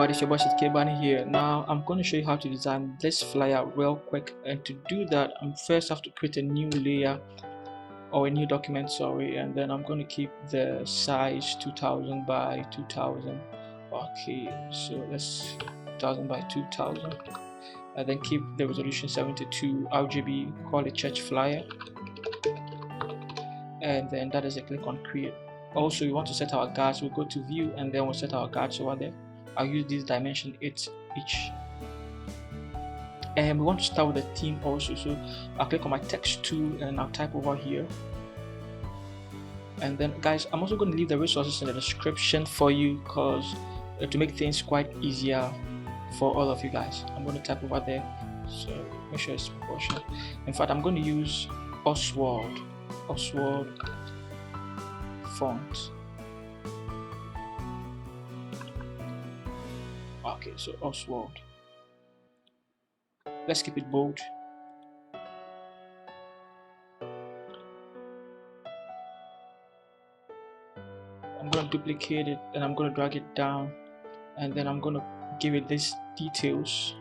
Alright, it's your boy K here. Now I'm going to show you how to design this flyer real quick, and to do that I first have to create a new layer or a new document, sorry, and then I'm going to keep the size 2000 by 2000. Okay, so let's 2000 by 2000, and then keep the resolution 72 RGB, call it church flyer, and then that is a click on create. Also, we want to set our guards. We'll go to view and then we'll set our guards over there. I'll use this dimension 8 each, and we want to start with the theme also. So I'll click on my text tool and I'll type over here, and then guys, I'm also going to leave the resources in the description for you, because to make things quite easier for all of you guys. I'm going to type over there, so make sure it's proportional. In fact, I'm going to use Oswald font. Okay, so Oswald, let's keep it bold. I'm going to duplicate it and I'm going to drag it down, and then I'm going to give it these details.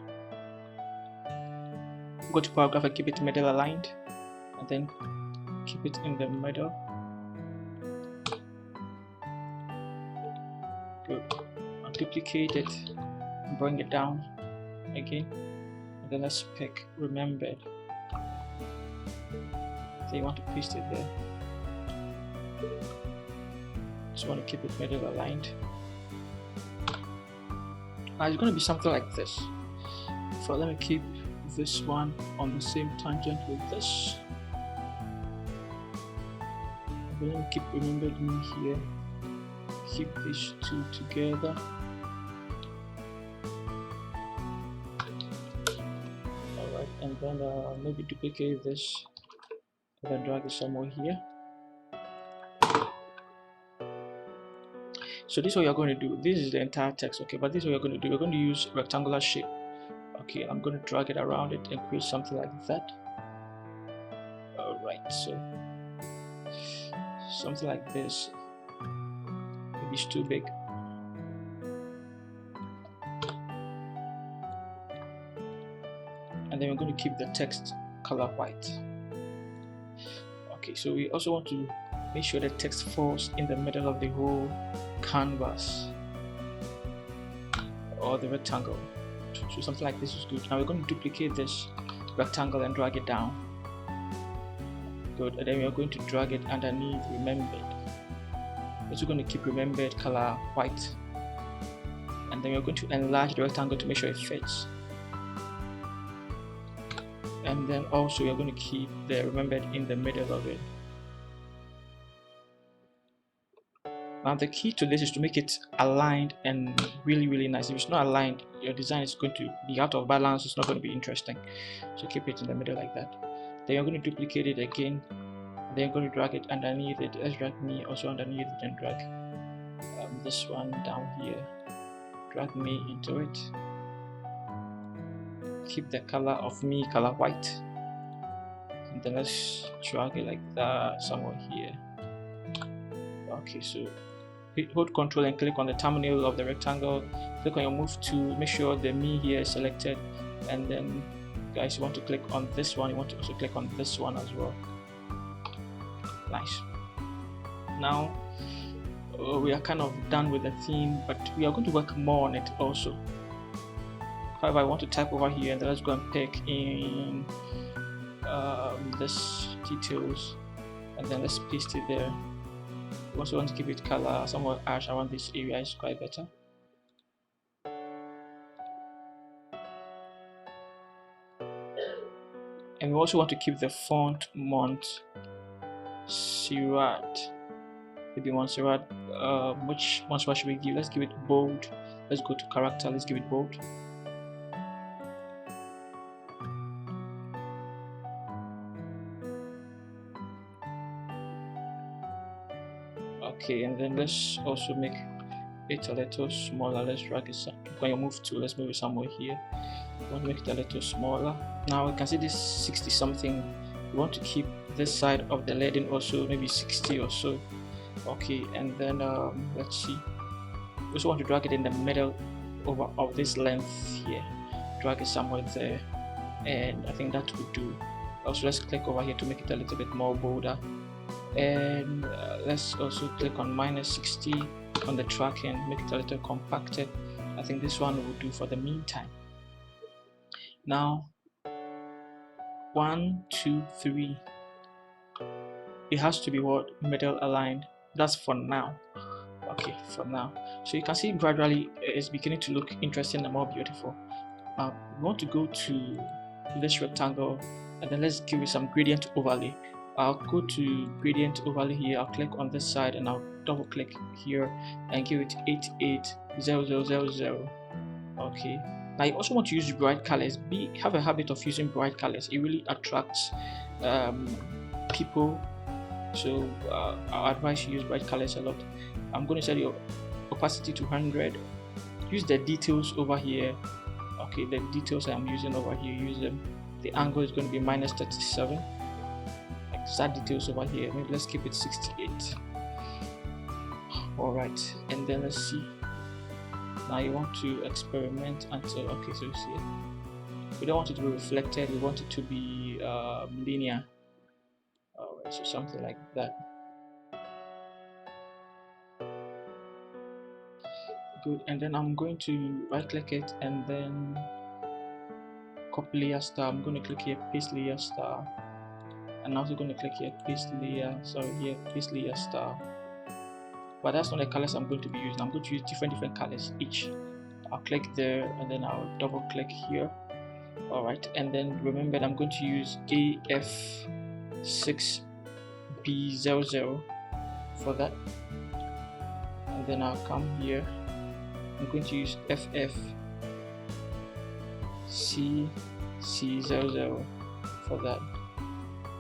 Go to paragraph and keep it middle aligned, and then keep it in the middle. Good. I'll duplicate it and bring it down again, and then let's pick remembered. So you want to paste it there. Just want to keep it middle aligned. Now it's going to be something like this. So let me keep this one on the same tangent with this. And then keep remembered me here. Keep these two together. Alright, and then maybe duplicate this and then drag it somewhere here. So this is what you're going to do. This is the entire text, okay, but this is what you're going to do. We're going to use rectangular shape. Okay, I'm going to drag it around it and create something like that. Alright, so something like this. Maybe it's too big. And then we're going to keep the text color white. Okay, so we also want to make sure the text falls in the middle of the whole canvas or the rectangle. So something like this is good. Now we're going to duplicate this rectangle and drag it down. Good. And then we are going to drag it underneath remembered. We're going to keep remembered color white, and then we're going to enlarge the rectangle to make sure it fits. And then also we're going to keep the remembered in the middle of it. Now the key to this is to make it aligned and really nice. If it's not aligned, your design is going to be out of balance. It's not going to be interesting. So keep it in the middle like that. Then you're going to duplicate it again. Then you're going to drag it underneath it. Let's drag me also underneath it and drag this one down here. Drag me into it. Keep the color of me color white. And then let's drag it like that somewhere here. Okay, so hold Control and click on the thumbnail of the rectangle. Click on your move tool. Make sure the me here is selected, and then guys, you want to click on this one. You want to also click on this one as well. Nice. Now we are kind of done with the theme, but we are going to work more on it also. However, I want to type over here, and then let's go and pick in this details, and then let's paste it there. We also want to give it color somewhat ash around this area. Is quite better. And we also want to keep the font Montserrat. Maybe Montserrat. Which Montserrat should we give? Let's give it bold. Let's go to character. Let's give it bold. Okay, and then let's also make it a little smaller. Let's drag it. When you move to, let's move it somewhere here. We want to make it a little smaller. Now we can see this 60 something. We want to keep this side of the leading also maybe 60 or so. Okay, and then let's see. We also want to drag it in the middle of this length here, drag it somewhere there, and I think that would do. Also, let's click over here to make it a little bit more bolder, and let's also click on -60 on the tracking, make it a little compacted. I think this one will do for the meantime. Now 1, 2, 3, it has to be what, middle aligned. That's for now. Okay, for now. So you can see gradually it's beginning to look interesting and more beautiful. Now we want to go to this rectangle, and then let's give it some gradient overlay. I'll go to gradient overlay here, I'll click on this side, and I'll double click here and give it 880000. Okay, now you also want to use bright colors. Have a habit of using bright colors. It really attracts people, so I advise you use bright colors a lot. I'm going to set your opacity to 100. Use the details over here. Okay, the details I'm using over here, use them. The angle is going to be -37. Exact details over here. Maybe let's keep it 68. Alright, and then let's see. Now you want to experiment until, okay, so you see it. We don't want it to be reflected, we want it to be linear. Alright, so something like that. Good, and then I'm going to right click it and then copy layer star. I'm going to click here, paste layer star, and I'm also going to click here, paste layer, paste layer star. But that's not the colors I'm going to be using. I'm going to use different colors each. I'll click there and then I'll double click here. Alright, and then remember I'm going to use AF6B00 for that, and then I'll come here. I'm going to use FFCC00 for that.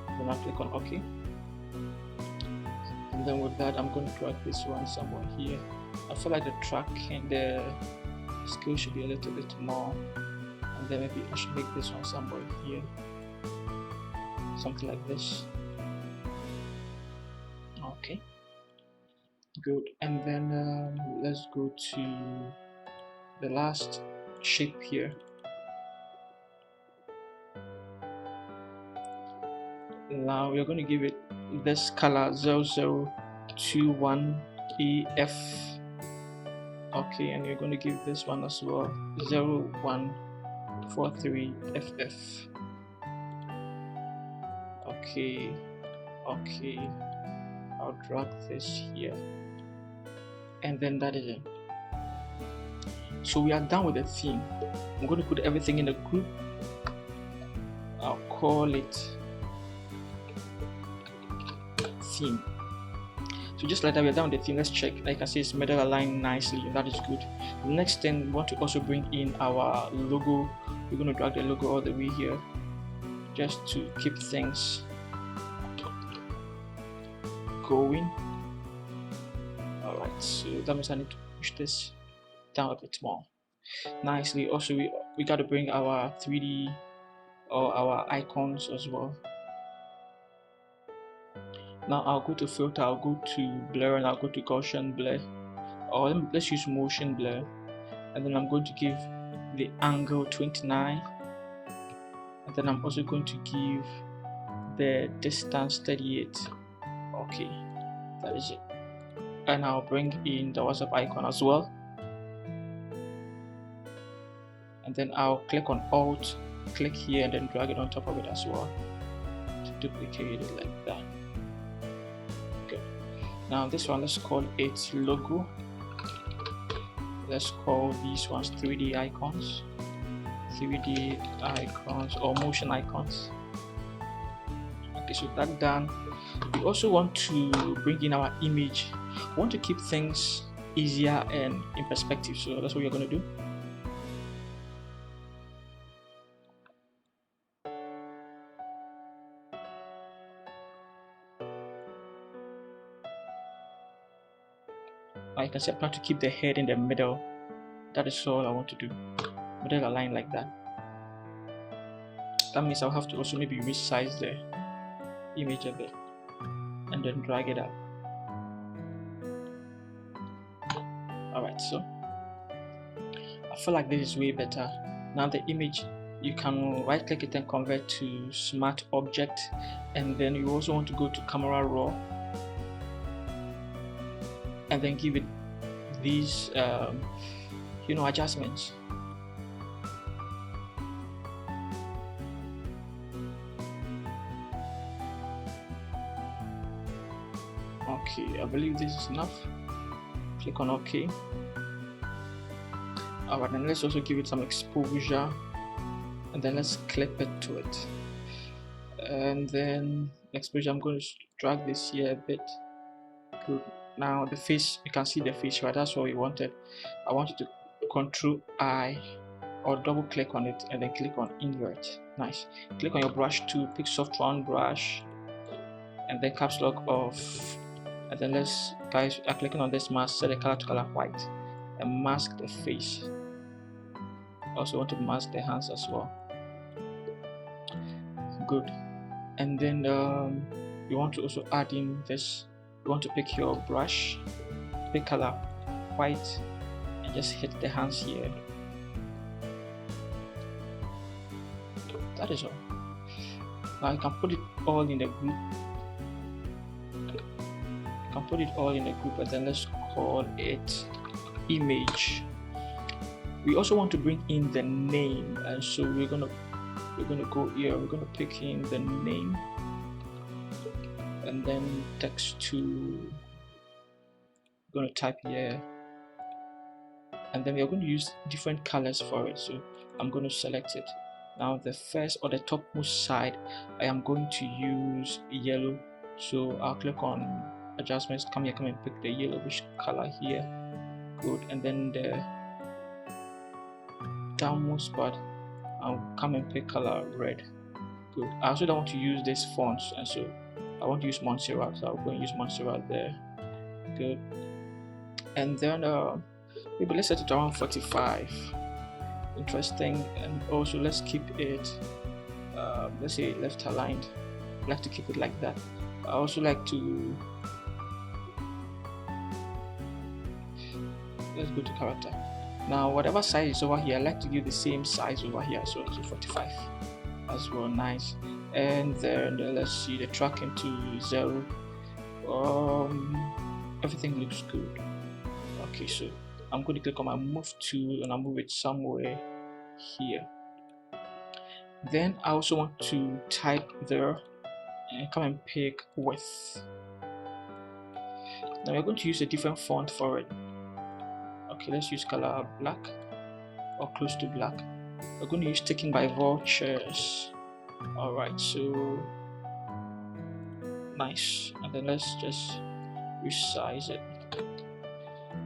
Then I'll click on OK. And then with that, I'm going to drag this one somewhere here. I feel like the track and the scale should be a little bit more. And then maybe I should make this one somewhere here. Something like this. Okay. Good. And then let's go to the last shape here. Now we're going to give it this color 0021EF. Okay, and you're going to give this one as well 0143FF. Okay, I'll drag this here, and then that is it. So we are done with the theme. I'm going to put everything in a group. I'll call it theme. So just like that, we're done with the theme. Let's check. Like I say, it's middle aligned nicely. That is good. The next thing, we want to also bring in our logo. We're going to drag the logo all the way here, just to keep things going. Alright, so that means I need to push this down a bit more nicely. Also, we got to bring our 3D or our icons as well. Now I'll go to filter, I'll go to blur, and I'll go to Gaussian blur, or let's use motion blur, and then I'm going to give the angle 29, and then I'm also going to give the distance 38. Okay, that is it. And I'll bring in the WhatsApp icon as well, and then I'll click on Alt, click here, and then drag it on top of it as well to duplicate it like that. Okay, now this one, let's call it logo. Let's call these ones 3D icons, 3D icons or motion icons. Okay, so that's done. We also want to bring in our image. We want to keep things easier and in perspective, so that's what we're going to do. I can say I plan to keep the head in the middle. That is all I want to do. Middle align like that. That means I'll have to also maybe resize the image a bit and then drag it up. Alright, so I feel like this is way better. Now the image, you can right click it and convert to smart object, and then you also want to go to camera raw and then give it these adjustments. Okay, I believe this is enough. Click on OK. Alright, and let's also give it some exposure, and then let's clip it to it. And then exposure, I'm going to drag this here a bit. Good. Now the face, you can see the face, right? That's what we wanted. I want you to Control I or double click on it and then click on invert. Nice. Click on your brush tool, pick soft round brush, and then caps lock off. And then let's, guys, are clicking on this mask, set the color to color white, and mask the face. Also want to mask the hands as well. Good. And then you want to also add in this. You want to pick your brush, pick color white, and just hit the hands here. That is all. Now you can put it all in the group. You can put it all in the group, and then let's call it image. We also want to bring in the name, and so we're gonna go here. We're gonna pick in the name, and then text to. We're gonna type here, and then we're going to use different colors for it. So I'm going to select it. Now the first or the topmost side, I am going to use yellow. So I'll click on adjustments, come here, come and pick the yellowish color here. Good. And then the downmost part, I'll come and pick color red. Good. I also don't want to use this font, and so I want to use Montserrat, so I'm going to use Montserrat there. Good. And then maybe let's set it around 45. Interesting. And also let's keep it let's say left aligned. I like to keep it like that. I also like to, let's go to character. Now whatever size is over here, I like to give the same size over here, so 45 as well. Nice. And then let's see the tracking to 0. Everything looks good. Okay, so I'm going to click on my move tool and I'll move it somewhere here. Then I also want to type there and come and pick width. Now we're going to use a different font for it. Okay, let's use color black or close to black. We're going to use taken by Vultures. Alright, so nice. And then let's just resize it,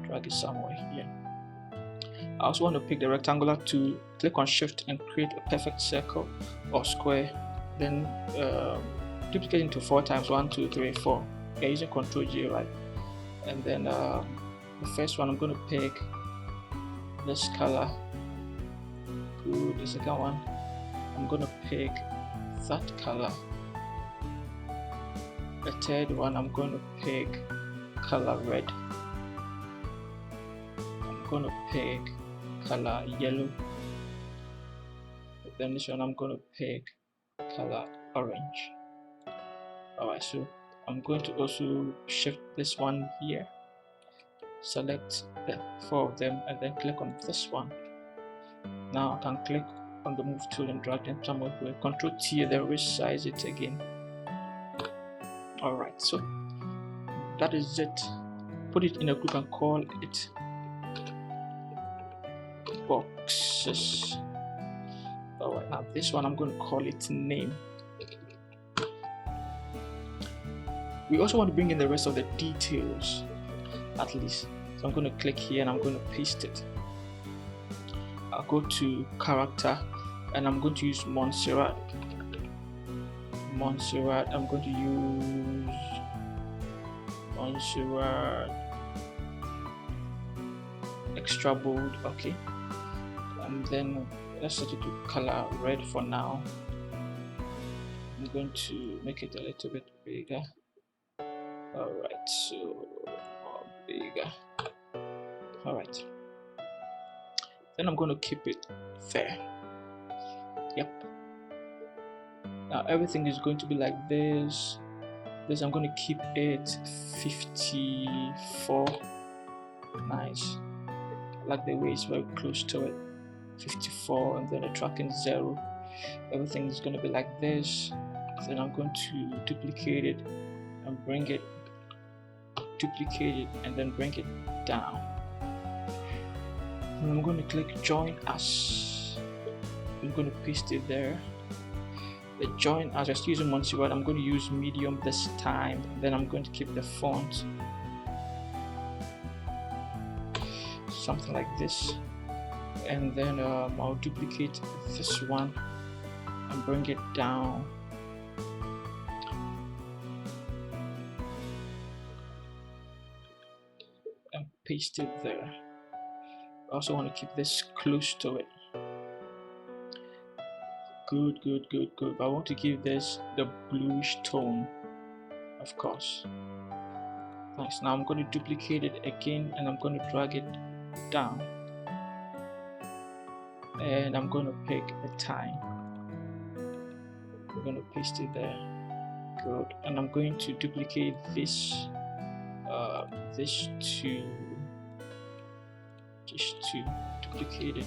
drag it somewhere here. I also want to pick the rectangular tool, click on shift and create a perfect circle or square, then duplicate into 4 times, 1 2 3 4. You're using Ctrl J, right? And then the first one, I'm going to pick this color. Good. The second one, I'm going to pick that color. The third one, I'm going to pick color red. I'm going to pick color yellow. Then this one, I'm going to pick color orange. Alright, so I'm going to also shift this one here, select the 4 of them, and then click on this one. Now I can click on the move tool and drag them somewhere. Ctrl T, then resize it again. Alright, so that is it. Put it in a group and call it boxes. Alright, now this one I'm going to call it name. We also want to bring in the rest of the details, at least. So I'm going to click here and I'm going to paste it. I'll go to character and I'm going to use Montserrat. I'm going to use Montserrat extra bold. Okay, and then let's set it to color red for now. I'm going to make it a little bit bigger. Alright, so more bigger. Alright, Then I'm going to keep it there. Yep. Now everything is going to be like this. I'm going to keep it 54. Nice. I like the way it's very close to it. 54, and then the tracking 0. Everything is going to be like this. Then I'm going to duplicate it and bring it, duplicate it and then bring it down. And I'm going to click join as. I'm going to paste it there. The join as, just using Montserrat, I'm going to use medium this time. Then I'm going to keep the font something like this, and then I'll duplicate this one and bring it down. And paste it there. I also want to keep this close to it. Good. But I want to give this the bluish tone, of course. Nice. Now I'm going to duplicate it again and I'm going to drag it down. And I'm going to pick a time. I'm going to paste it there. Good. And I'm going to duplicate this just to duplicate it,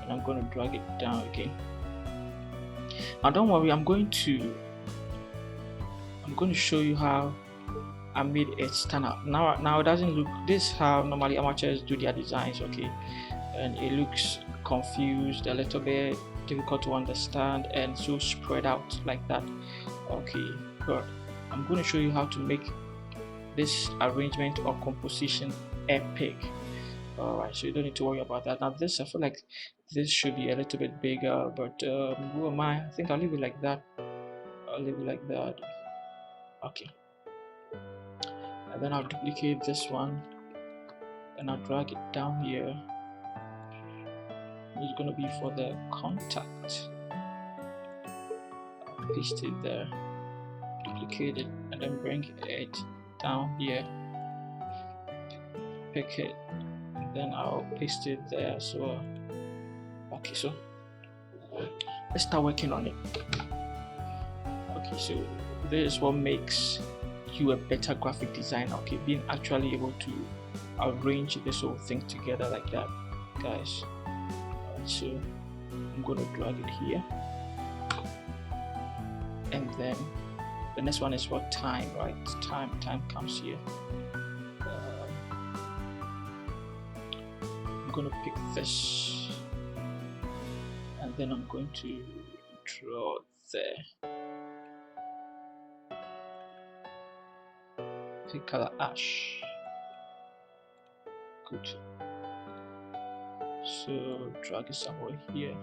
and I'm going to drag it down again. Now don't worry, I'm going to show you how I made it stand out. Now it doesn't look this is how normally amateurs do their designs, okay, and it looks confused, a little bit difficult to understand, and so spread out like that. Okay, good. I'm going to show you how to make this arrangement or composition epic. Alright, so you don't need to worry about that. Now this, I feel like this should be a little bit bigger, but who am I think I'll leave it like that. Okay, and then I'll duplicate this one and I'll drag it down here. It's going to be for the contact. I'll paste it there, duplicate it, and then bring it down here, pick it, and then I'll paste it there as well. Okay, so let's start working on it. Okay, so this is what makes you a better graphic designer, okay, being actually able to arrange this whole thing together like that, guys. Alright, so I'm going to drag it here, and then the next one is what time, right? Time comes here. I'm going to pick this, and then I'm going to draw there. Pick color ash. Good. So drag it somewhere here.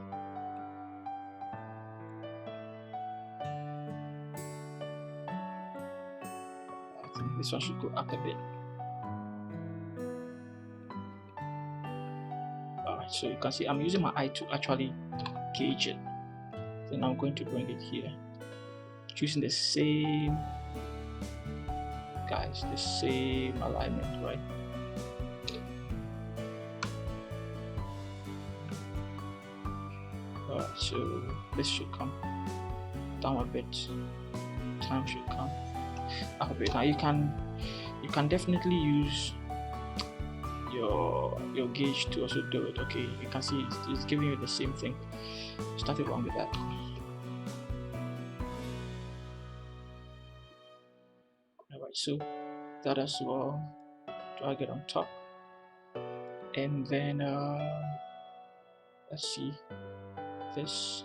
I think this one should go up a bit. Alright, so you can see I'm using my eye to actually gauge it. Then I'm going to bring it here, choosing the same, guys, the same alignment, right? Alright, so this should come down a bit. Time should come up a bit. Now you can definitely use your gauge to also do it. Okay, you can see it's giving you the same thing. There's nothing wrong with that. Alright, so that as well, drag it on top, and then let's see this.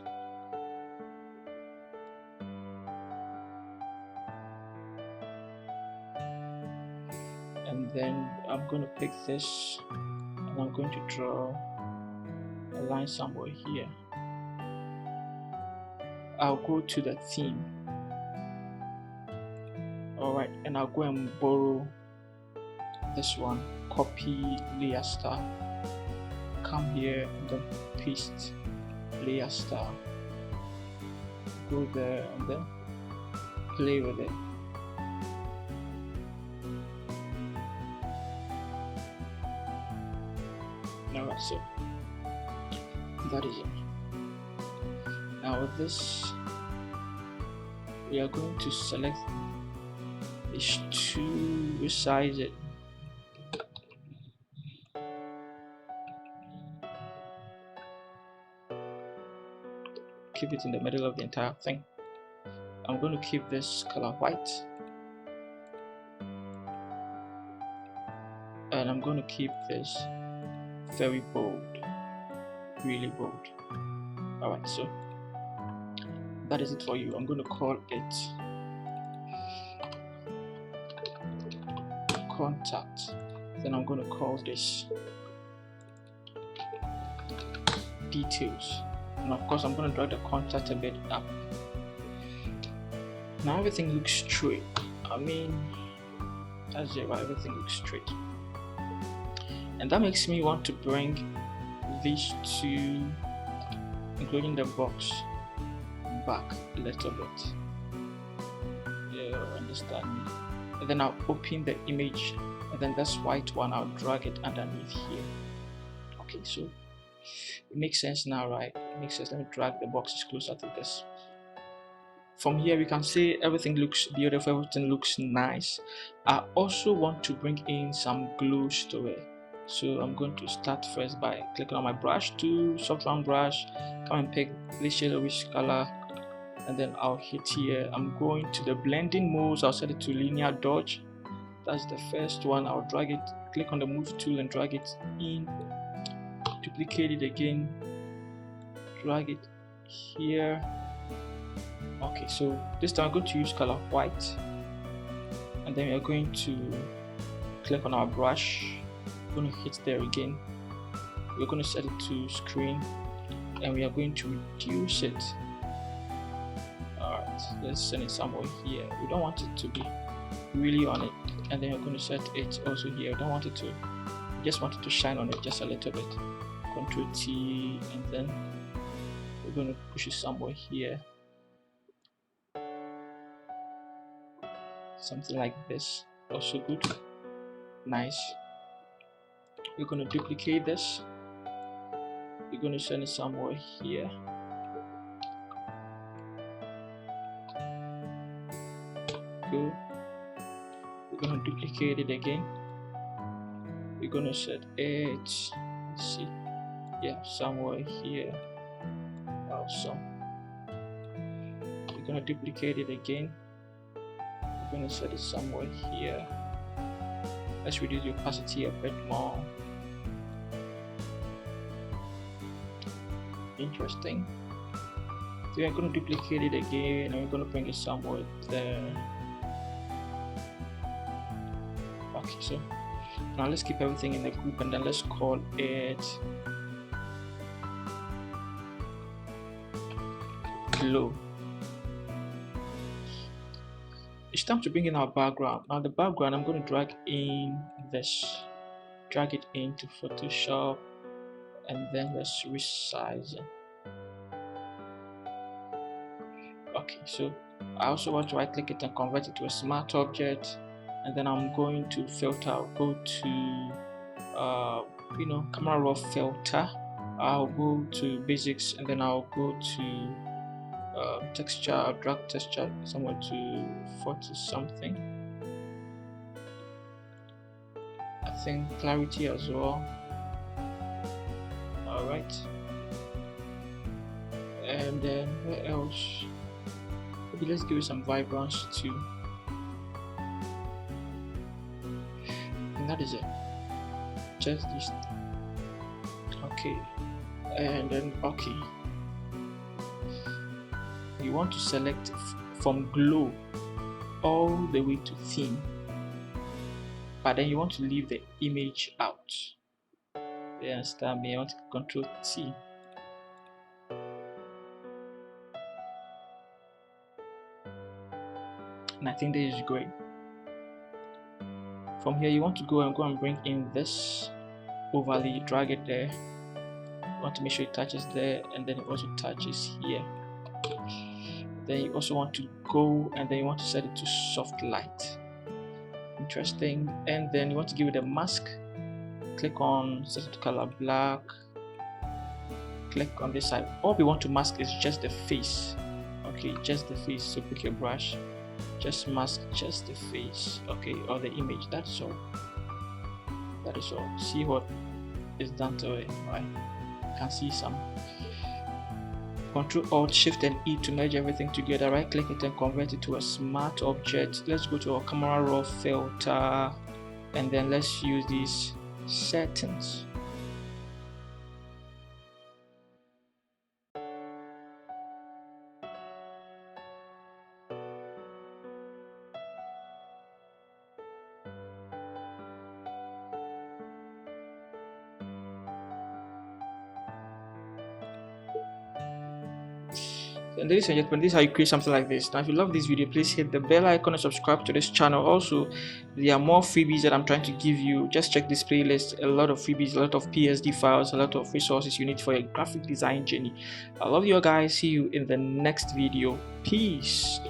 And then I'm going to pick this and I'm going to draw a line somewhere here. I'll go to the theme. Alright, and I'll go and borrow this one, copy layer style, come here and then paste layer style, go there and then play with it. Alright, so That is it. Now with this, we are going to select these two, resize it. Keep it in the middle of the entire thing. I'm going to keep this color white, and I'm going to keep this very bold, really bold. Alright, so that is it for you. I'm going to call it contact. Then I'm going to call this details, and of course I'm going to drag the contact a bit up. Now everything looks straight. I mean, that's it, right? Everything looks straight, and that makes me want to bring these two, including the box, back a little bit. Yeah, understand me? And then I'll open the image, and then this white one, I'll drag it underneath here. Okay, so it makes sense now, right? It makes sense. Let me drag the boxes closer to this. From here we can see everything looks beautiful, everything looks nice. I also want to bring in some glows to it, so I'm going to start first by clicking on my brush tool, soft round brush, come and pick this yellowish color, and then I'll hit here. I'm going to the blending modes. I'll set it to linear dodge. That's the first one. I'll drag it, click on the move tool and drag it in, duplicate it again, drag it here. Okay, so this time I'm going to use color white, and then we are going to click on our brush. We're going to hit there again. We're going to set it to screen, and we are going to reduce it. Alright, let's send it somewhere here. We don't want it to be really on it, and then we're going to set it also here. We don't want it to, we just want it to shine on it just a little bit. Control T, and then we're going to push it somewhere here. Something like this, also good, nice. We're going to duplicate this. We're going to send it somewhere here. Good. We're going to duplicate it again. We're going to set it, let's see, yeah, somewhere here. Awesome. We're going to duplicate it again. We're going to set it somewhere here. Let's reduce the opacity a bit more. Interesting. So we're going to duplicate it again, and we're going to bring it somewhere there. Okay, so now let's keep everything in a group, and then let's call it glow. It's time to bring in our background. Now the background, I'm going to drag in this, drag it into Photoshop, and then let's resize it. Okay, so I also want to right click it and convert it to a smart object, and then I'm going to filter. I'll go to camera raw filter. I'll go to basics, and then I'll go to texture. I'll drag texture somewhere to 40 something. I think clarity as well. Alright, and then where else? Maybe let's give it some vibrance too, and that is it. Just this. Okay, and then okay, you want to select from glow all the way to theme, but then you want to leave the image out. You understand me? I want to Control T. And I think this is great. From here you want to go and bring in this overlay, drag it there. You want to make sure it touches there, and then it also touches here. Then you also want to go and then you want to set it to soft light. Interesting. And then you want to give it a mask. Click on set it to color black, click on this side. All we want to mask is just the face. Okay, just the face. So pick your brush, just mask just the face, okay, or the image. That's all. That is all. See what is done to it, right? You can see some. Control Alt Shift and E to merge everything together. Right click it and convert it to a smart object. Let's go to our camera raw filter, and then let's use these settings. And ladies and gentlemen, this is how you create something like this. Now if you love this video, please hit the bell icon and subscribe to this channel. Also, there are more freebies that I'm trying to give you. Just check this playlist. A lot of freebies, a lot of PSD files, a lot of resources you need for your graphic design journey. I love you guys. See you in the next video. Peace.